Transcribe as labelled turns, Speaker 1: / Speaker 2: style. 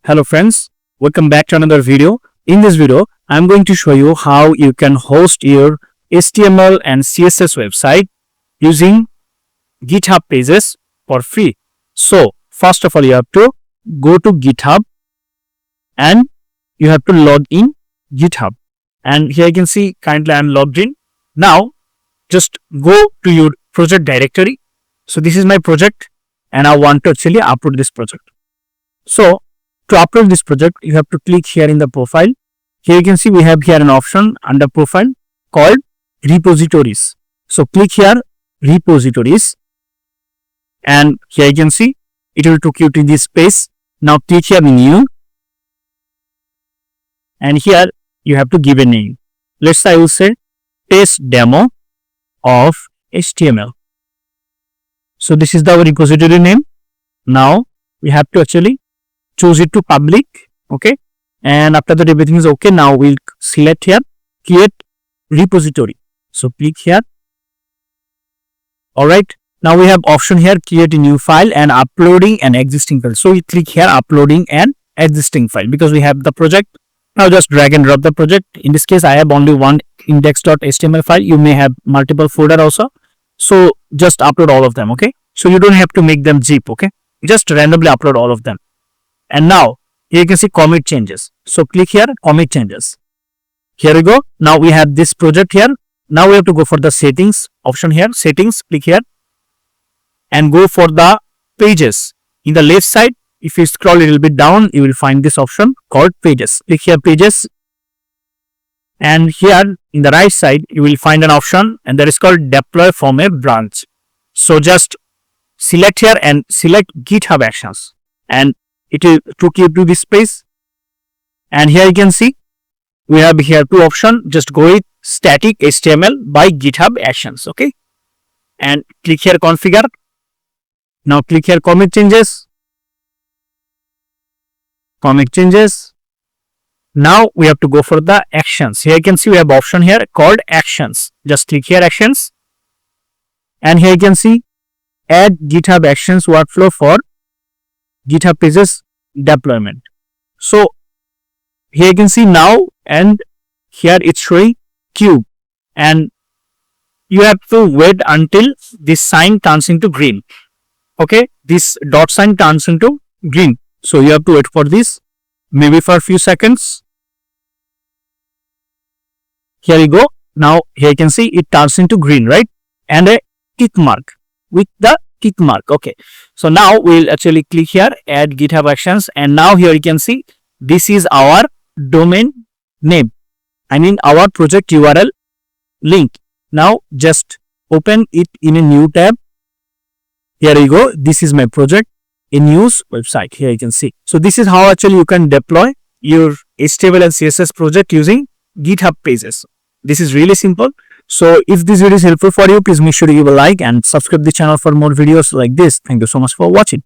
Speaker 1: Hello friends, welcome back to another video. In this video, I'm going to show you how you can host your HTML and CSS website using GitHub pages for free. So, first of all, you have to go to GitHub and you have to log in GitHub. And here you can see currently I'm logged in. Now, just go to your project directory. So, this is my project and I want to actually upload this project. So, to upload this project, you have to click here in the profile. Here you can see we have here an option under profile called repositories. So click here repositories and here you can see it will take you to this page. Now click here new and here you have to give a name. Let's say I will say test demo of HTML. So this is the repository name. Now we have to actually choose it to public, okay, and after that everything is okay. Now we'll select here create repository. So click here. All right, now we have option here create a new file and uploading an existing file. So we click here uploading an existing file because we have the project. Now just drag and drop the project. In this case I have only one index.html file. You may have multiple folder also, so just upload all of them, okay. So you don't have to make them zip, okay, just randomly upload all of them. And now here you can see commit changes. So click here commit changes. Here we go. Now we have this project here. Now we have to go for the settings option here. Settings, click here and go for the pages. In the left side, if you scroll a little bit down, you will find this option called pages. Click here pages. And here in the right side, you will find an option and that is called deploy from a branch. So just select here and select GitHub Actions and it will take you to this page. And here you can see we have here two options. Just go with static HTML by GitHub Actions, okay, and click here configure. Now click here commit changes. Commit changes. Now we have to go for the actions. Here you can see we have option here called actions. Just click here actions and here you can see add GitHub Actions workflow for GitHub pages deployment. So here you can see now and here it's showing queue and you have to wait until this sign turns into green, okay, this dot sign turns into green. So you have to wait for this maybe for a few seconds. Here you go. Now here you can see it turns into green, right, and a tick mark with the tick mark, okay. So now we'll actually click here add GitHub Actions and now here you can see this is our domain name, I mean our project URL link. Now just open it in a new tab. Here you go, this is my project, a news website. Here you can see. So this is how actually you can deploy your HTML and CSS project using GitHub pages. This is really simple. So if this video is helpful for you, please make sure to give a like and subscribe the channel for more videos like this. Thank you so much for watching.